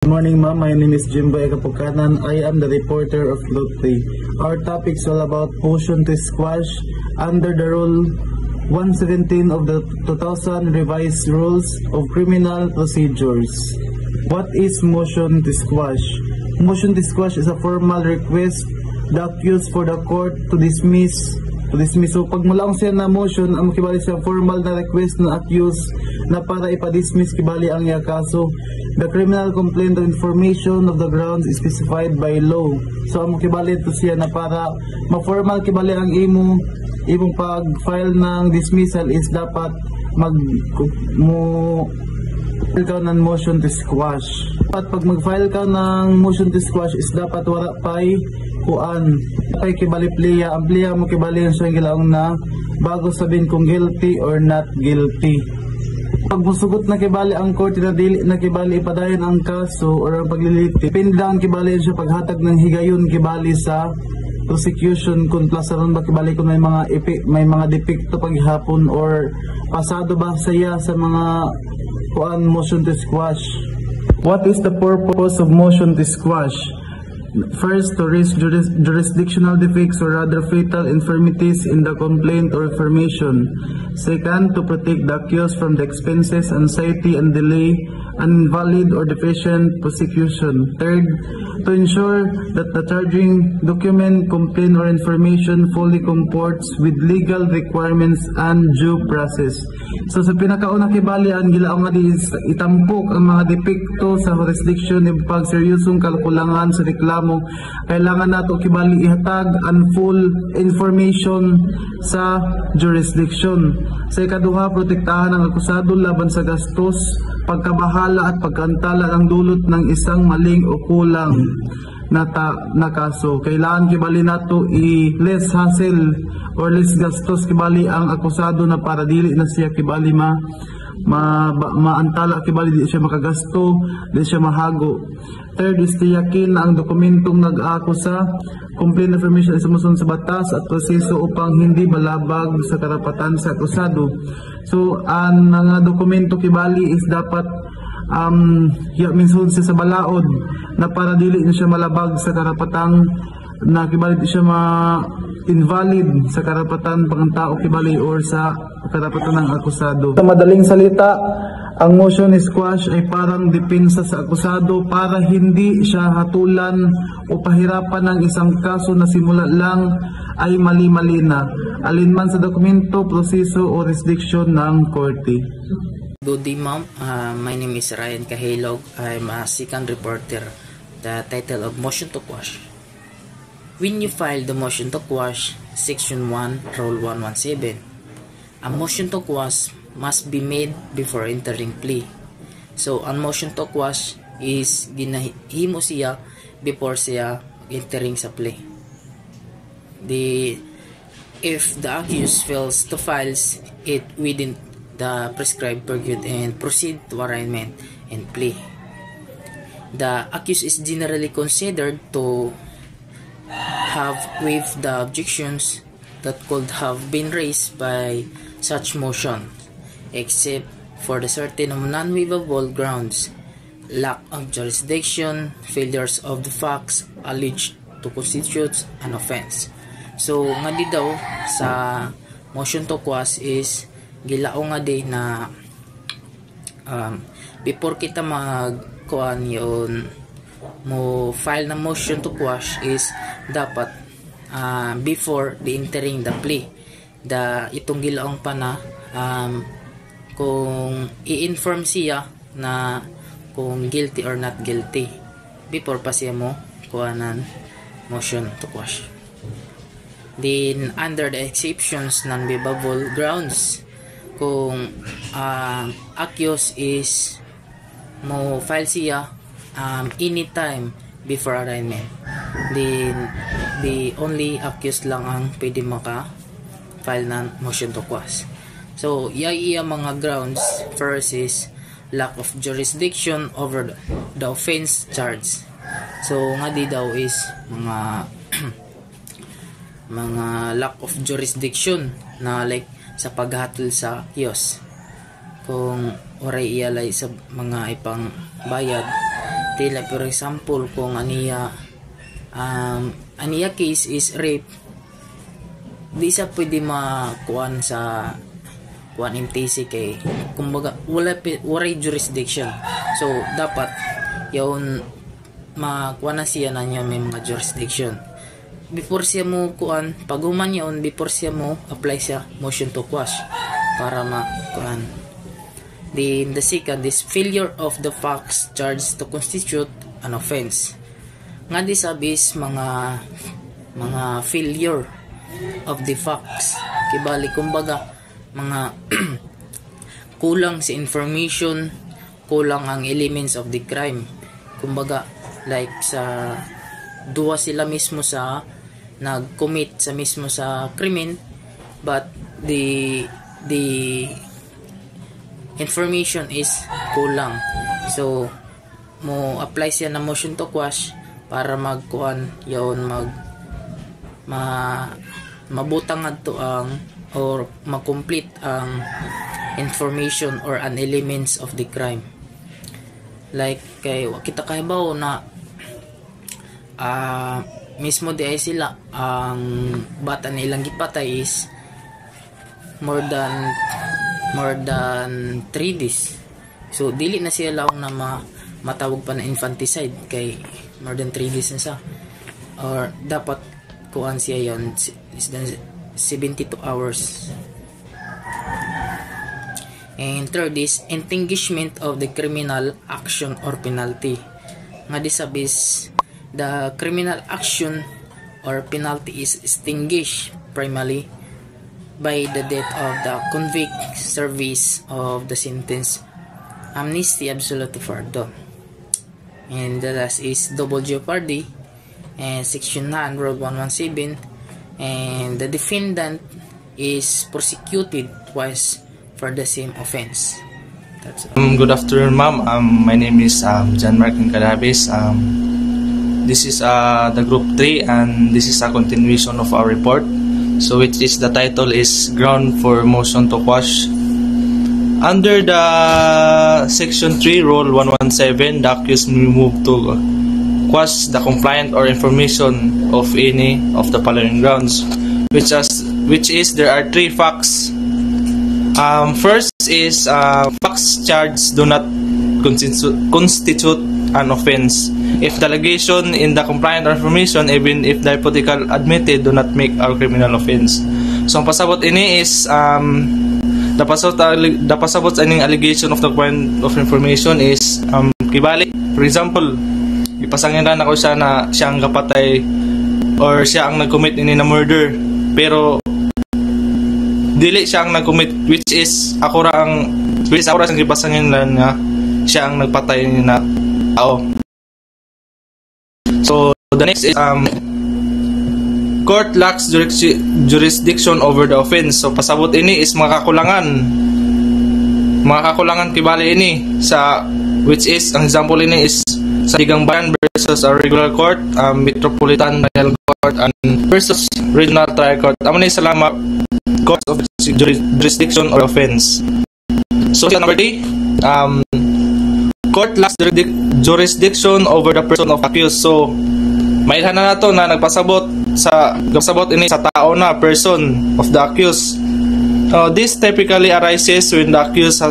Good morning, ma'am. My name is Jimboy Kapukanan. I am the reporter of Lotri. Our topic is all about motion to squash under the Rule 117 of the 2000 Revised Rules of Criminal Procedures. What is motion to squash? Motion to squash is a formal request the accused for the court to dismiss. So pag mulaong siya na motion, ang kibali siya formal na request na accused na para ipadismiss kibali ang iya kaso. The criminal complaint or information of the grounds is specified by law. So ang kibali ito siya na para ma-formal kibali ang imong pag-file ng dismissal is dapat file ka ng motion to squash. At pag mag-file ka ng motion to squash is dapat wala pa'y pa'y kibali pliya. Ang pliya mo kibali yung siya gilaong na bago sabihin kung guilty or not guilty. Pag musugot na kibali ang korte na dili na kibali ipadayon ang kaso or ang pagliliti, pinda ang kibali siya paghatag ng higayon kibali sa prosecution kung plasaron ba kibali kung may mga depekto paghapon or pasado ba saya sa mga motion to squash. What is the purpose of motion to squash? First, to raise jurisdictional defects or rather fatal infirmities in the complaint or information. Second, to protect the accused from the expenses, anxiety, and delay, invalid or deficient prosecution. Third, to ensure that the charging document, complaint, or information fully comports with legal requirements and due process. So sa pinakauna kibali ang gilaong nga di itampok ang mga depekto sa jurisdiction ng pagseryosong kalkulangan sa reklamo. Kailangan nato kibali ihatag ang full information sa jurisdiction. Sa ikaduha, protektahan ang akusado laban sa gastos, pagkabahala at pagkantala ng dulot ng isang maling o kulang na kaso. Kailangan kibali nato less hassle or less gastos kibali ang akusado na para dili na siya kibali maantala kibali di siya makagasto, di siya mahago. Third is tiyakin na ang dokumentong nag-aakusa complaint information ay sumusunod sa batas at proseso upang hindi balabag sa karapatan sa akusado. So ang mga dokumento kibali is dapat minsun siya sa balaod na para dili na siya malabag sa karapatang na kibali di siya invalid sa karapatan pang tao kibali or sa karapatan ng akusado. Sa madaling salita, ang motion to squash ay parang depensa sa akusado para hindi siya hatulan o pahirapan ng isang kaso na simula lang ay mali-mali na alinman sa dokumento, proseso o jurisdiction ng korte. Good day, ma'am. My name is Ryan Kahilog. I'm a second reporter. The title of motion to quash. When you file the motion to quash, Section 1, Rule 117, a motion to quash must be made before entering plea. So, ang motion to quash is ginahimo siya before siya entering sa plea. If the accused fails to file it within the prescribed period and proceed to arraignment and plea, the accused is generally considered to have waived the objections that could have been raised by such motion, except for the certain non-waivable grounds: lack of jurisdiction, failures of the facts alleged to constitute an offense. So nga di daw sa motion to quash is gilao nga di na before kita magkuan yon mo file na motion to quash is dapat before the entering the plea, itong gilaong pa na kung i-inform siya na kung guilty or not guilty before pa siya mo kuhanan motion to quash. Then under the exceptions non-waivable grounds, kung accused is mo file siya anytime before arraignment, then the only accused lang ang pwede maka-file ng motion to quash. So iya mga grounds. First is lack of jurisdiction over the offense charged. So nga di daw is mga lack of jurisdiction na like sa paghatol sa kiosk. Kung oray ialay sa mga ipang bayad Tila for example kung aniya case is rape, di sa pwede makuan sa kuan MTC kay kumbaga wala jurisdiction. So dapat yon makuha na siya na niya may mga jurisdiction before siya mo kuan, pag human yun before siya mo apply siya motion to quash para makuan. Then the second is failure of the facts charged to constitute an offense. Nga di sabis mga failure of the facts kibali kumbaga mga kulang si information, kulang ang elements of the crime. Kumbaga like sa duwa sila mismo sa nag-commit sa mismo sa krimen, but the information is kulang. So mo apply siya na motion to quash para magkuan yon mabutang adto ang or ma-complete ang information or an elements of the crime. Like kay kita kahibaw na mismo di ay sila ang bata na ilang gipatay is more than 3 days. So dili na siya lang na matawag pa na infanticide kay more than 3 days na siya, or dapat kuan siya yon is 72 hours. And third is extinguishment of the criminal action or penalty. Nga di sabis the criminal action or penalty is extinguished primarily by the death of the convict, service of the sentence, amnesty, absolute pardon. And the last is double jeopardy and section 9 rule 117, and the defendant is prosecuted twice for the same offense. That's all. Good afternoon, ma'am. My name is John Mark Calabes. This is the group 3, and this is a continuation of our report. So which is the title is ground for motion to quash. Under the section 3 rule 117, the accused may move to quash the compliant or information of any of the following grounds, which is there are 3 facts. First is facts charged do not constitute an offense if the allegation in the compliant or information, even if the hypothetical admitted, do not make a criminal offense. So ang pasabot ini is the pasabot aning allegation of the compliant of information is kibali, for example, ipasangilan ako siya na siya ang kapatay or siya ang nag-commit ini na murder, pero dili siya ang nag-commit, which is ako ra ang ipasangilan nga siya ang nagpatay ni na tao. So the next is court lacks jurisdiction over the offense. So pasabot ini is mga kakulangan kibali ini sa, which is ang example ini is sa Digang Bayan versus a regular court, Metropolitan Trial Court and versus Regional Trial Court. Amo ni salama court of jurisdiction or offense. So number 3, court lacks jurisdiction over the person of accused. So mailhan na nato na nagpasabot ini sa tao na person of the accused. This typically arises when the accused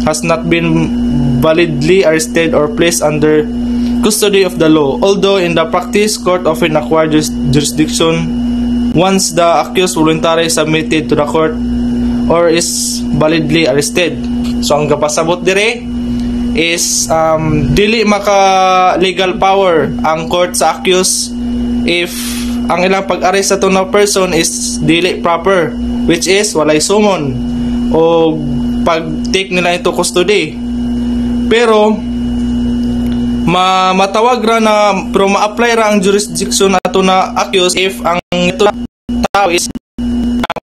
has not been validly arrested or placed under custody of the law. Although in the practice, court often acquire jurisdiction once the accused voluntarily submitted to the court or is validly arrested. So ang kapasabot dire is dili maka legal power ang court sa accused if ang ilang pag-arrest sa na person is dili proper, which is walay summon o pag-take nila ito custody. Pero matawag ra na pero ma-apply ra ang jurisdiction ato na accused if ang ito na tao is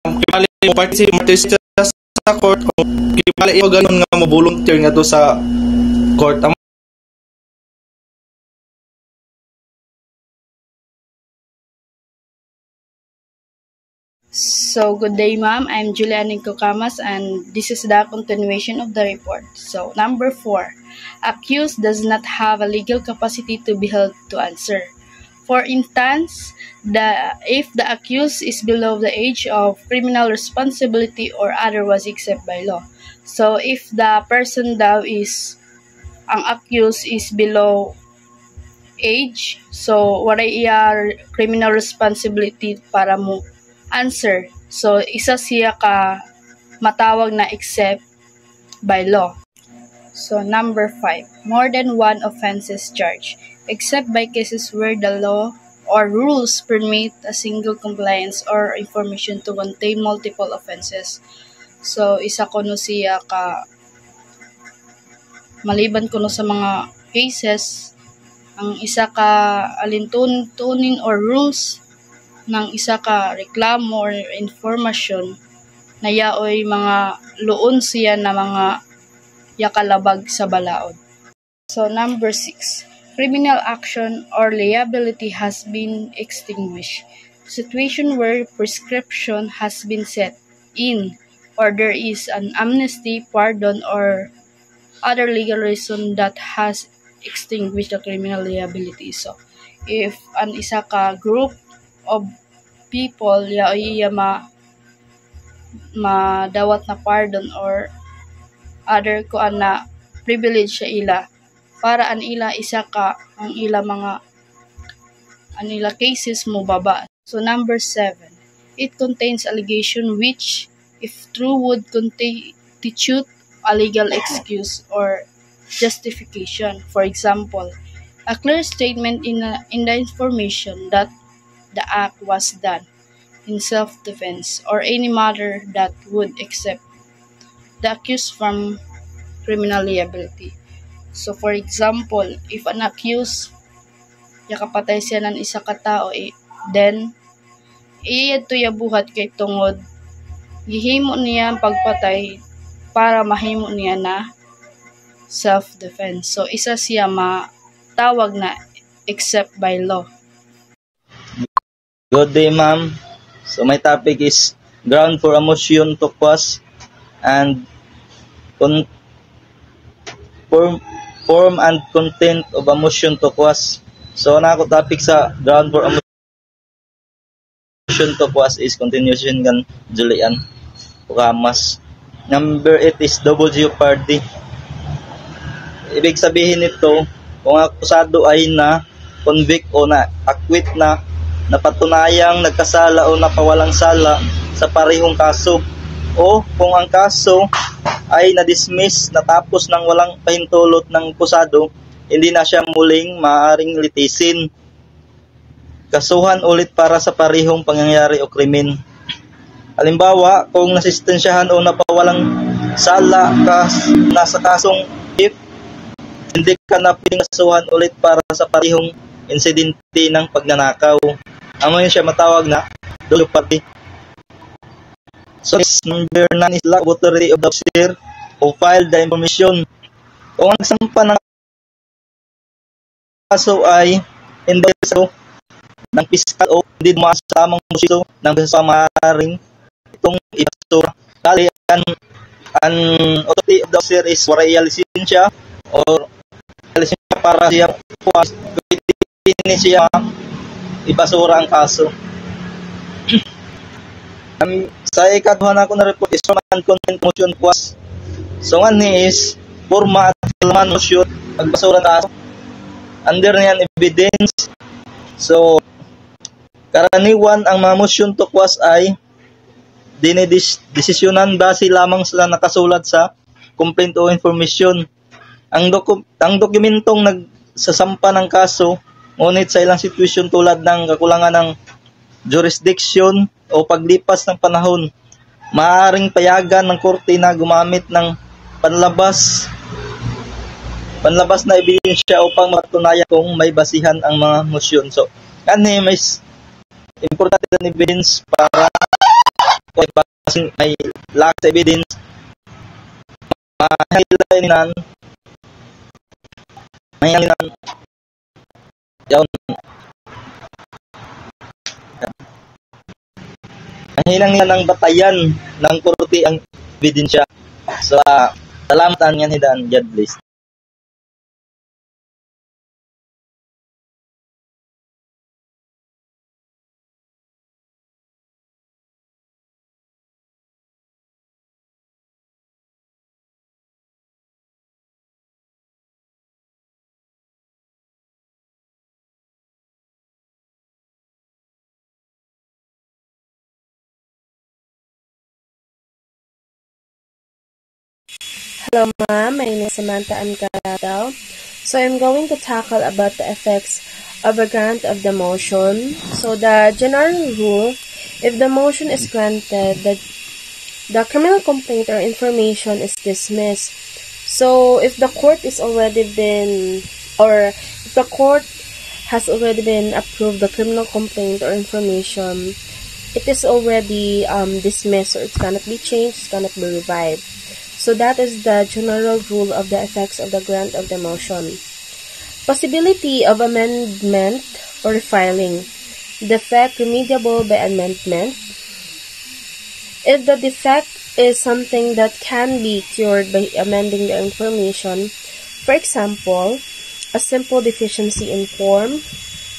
kibali mo participate sa court o kibali o ganun nga mo volunteer nga to sa court. So, good day, ma'am. I'm Juliana Kokamas, and this is the continuation of the report. So, number 4, accused does not have a legal capacity to be held to answer. For instance, if the accused is below the age of criminal responsibility or otherwise except by law. So, if the person daw is, ang accused is below age, so wala iya criminal responsibility para mo answer. So, isa siya ka matawag na except by law. So, number 5, more than one offense is charged, except by cases where the law or rules permit a single compliance or information to contain multiple offenses. So, isa ko no siya ka maliban ko no sa mga cases, ang isa ka alintunin or rules ng isa ka reklamo or informasyon na yaoy mga luon siya na mga yakalabag sa balaod. So, number 6, criminal action or liability has been extinguished. Situation where prescription has been set in or there is an amnesty, pardon, or other legal reason that has extinguished the criminal liability. So, if an isa ka group of people iya madawat na pardon or other ko na privilege sa ila para an ila isa ka ang ila mga an ila cases mo baba. So, number 7, it contains allegation which if true would constitute a legal excuse or justification. For example, a clear statement in the information that the act was done in self-defense or any matter that would accept the accused from criminal liability. So, for example, if an accused yakapatay siya ng isa ka tao, then iyad to buhat kay tungod gihimo niya ang pagpatay para mahimo niya na self-defense. So, isa siya matawag na except by law. Good day, ma'am. So, my topic is ground for a motion to quash and form and content of a motion to quash. So, na ako topic sa ground for a motion to quash is continuation kan Julian Kokamas. Number 8 is double jeopardy. Ibig sabihin nito, kung akusado ay na convict o na acquit na napatunayang nagkasala o napawalang sala sa parehong kaso, o kung ang kaso ay na-dismiss natapos ng walang pahintulot ng akusado, hindi na siya muling maaaring litisin, kasuhan ulit para sa parehong pangyayari o krimen. Halimbawa, kung nasistensyahan o napawalang sala ka nasa kasong if hindi ka na pwedeng kasuhan ulit para sa parehong insidente ng pagnanakaw, ang siya matawag na double jeopardy. So, number 9 is lack of authority of the officer who filed the information. Kung ang sampa ng kaso ay hindi sa ng piskal o hindi dumasamang musito ng samaring itong ibasura. Kali an authority of the officer is waray lisensya or lisensya para siya pwede siya ibasura ang kaso. Sa ikaduhan ako na report is form and content motion quash. So, ni is forma at laman motion magbasura ng kaso. Under niyan evidence. So, karaniwan ang mga motion to quash ay dinidesisyonan base lamang sa nakasulat sa complaint o information. Ang dokumentong nagsasampa ng kaso, ngunit sa ilang sitwasyon tulad ng kakulangan ng jurisdiction o paglipas ng panahon, maaaring payagan ng korte na gumamit ng panlabas na ebidensya upang mapatunayan kung may basihan ang mga motion. So, may importante na evidence para kung may lack of evidence mahalinan Hinanglan ng batayan ng korte ang ebidensya. So, salamat ang yan hidan, God bless. Hello ma'am, my name is Samantha Ancarado. So I'm going to tackle about the effects of a grant of the motion. So the general rule, if the motion is granted, the criminal complaint or information is dismissed. So if the court is already been, or if the court has already been approved the criminal complaint or information, it is already dismissed, or it cannot be changed, it cannot be revived. So that is the general rule of the effects of the grant of the motion. Possibility of amendment or refiling. Defect remediable by amendment. If the defect is something that can be cured by amending the information, for example, a simple deficiency in form,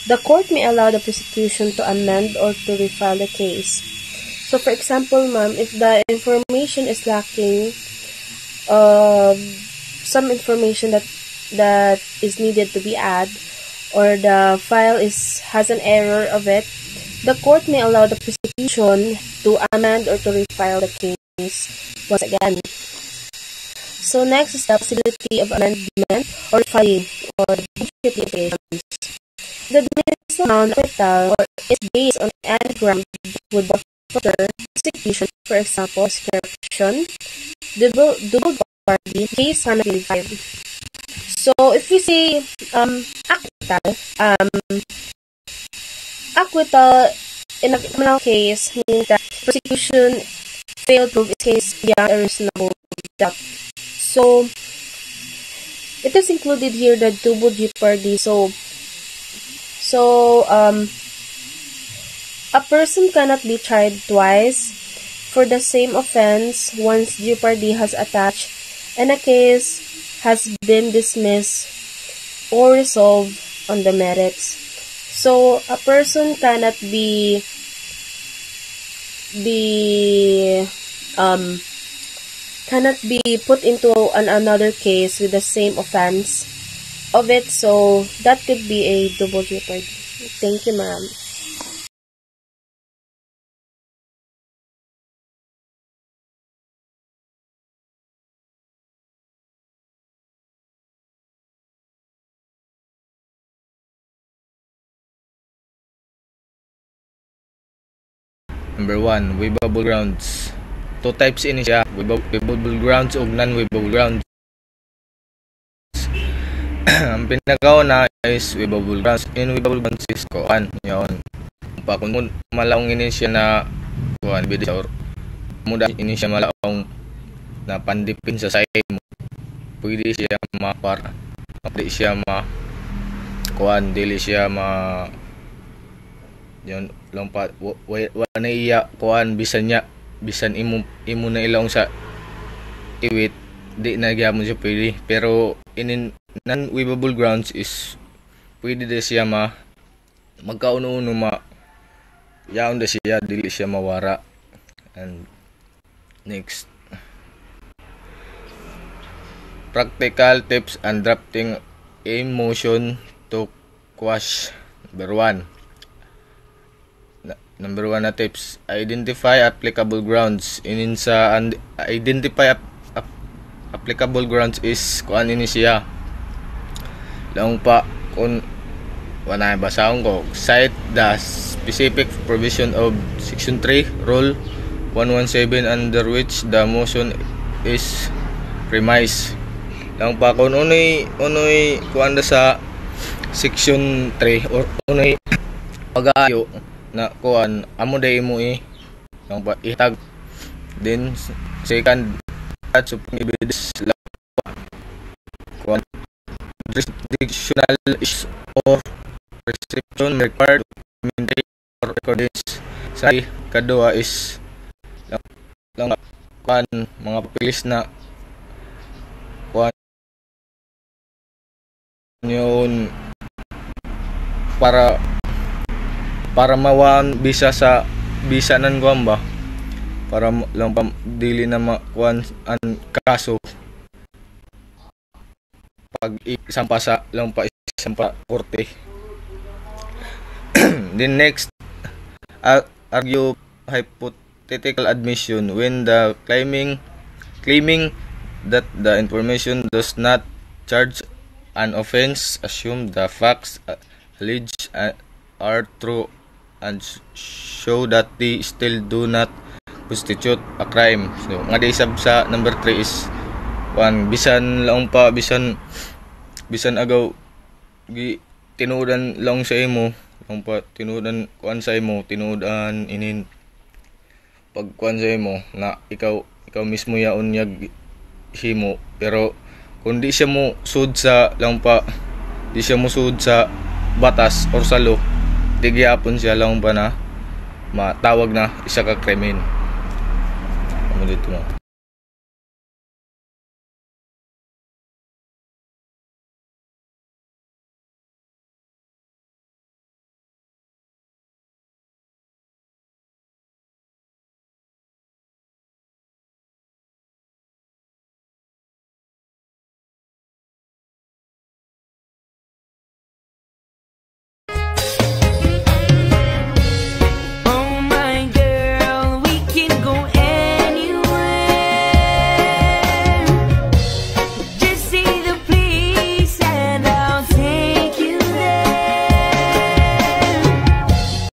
the court may allow the prosecution to amend or to refile the case. So for example, ma'am, if the information is lacking some information that is needed to be added, or the file has an error of it, the court may allow the prosecution to amend or to refile the case once again. So next is the possibility of amendment or filing or duplications. The dismissal amount of acquittal is based on any ground that would further prosecution, for example, corruption, double party, case cannot be revived. So if we say acquittal in a criminal case means that prosecution failed to prove its case beyond a reasonable doubt. So it is included here the double jeopardy. So a person cannot be tried twice for the same offense once jeopardy has attached and a case has been dismissed or resolved on the merits. So a person cannot be put into another case with the same offense of it. So that could be a double jeopardy. Thank you, ma'am. Number 1, waivable grounds. Two types ini siya, waivable grounds ug non-waivable grounds. Ang pinakauna is waivable grounds. In waivable grounds is kuan, yon. Pa kung malaong ini siya na kuan bidis or muda ini siya malaong na pandipin sa side mo. Pwede siya mapar. Pwede siya kuan, dili siya yon lompat wala iya kuan bisan imo na ilong sa iwit di na gyapon siya pwede, pero in non-waivable grounds is pwede na siya magkauno-uno yaon na siya, dili siya mawara. And next, practical tips and drafting a motion to quash. Number 1 na tips, identify applicable grounds. Identify applicable grounds is kuan ini siya. Lang pa kung wala basahon ko, cite the specific provision of section 3 rule 117 under which the motion is premised. Lang pa kung unoy kuan sa section 3 or unoy pag-ayo na kuan amo day mo ang itag. Then second, supreme evidence kuan jurisdictional or reception required documentary or recordings. Sa kadua is lang kan mga papilis na kuan yun para mawan bisa nan kuan ba para lang pa dili na makuan ang kaso pag isampa sa lang pa isampa korte. Then next, argue hypothetical admission when the claiming that the information does not charge an offense, assume the facts alleged are true and show that they still do not constitute a crime. So nga di sab sa number 3 is bisan lang pa bisan agaw tinudan lang sa imo lang pa tinudan kuan sa imo tinudan inin pag kuan sa imo na ikaw mismo yaon yag himo, pero kung di siya mo sud sa lang pa di siya mo sud sa batas or sa law, di gyapon siya lang pa na matawag na isa ka krimen. Ano dito mo?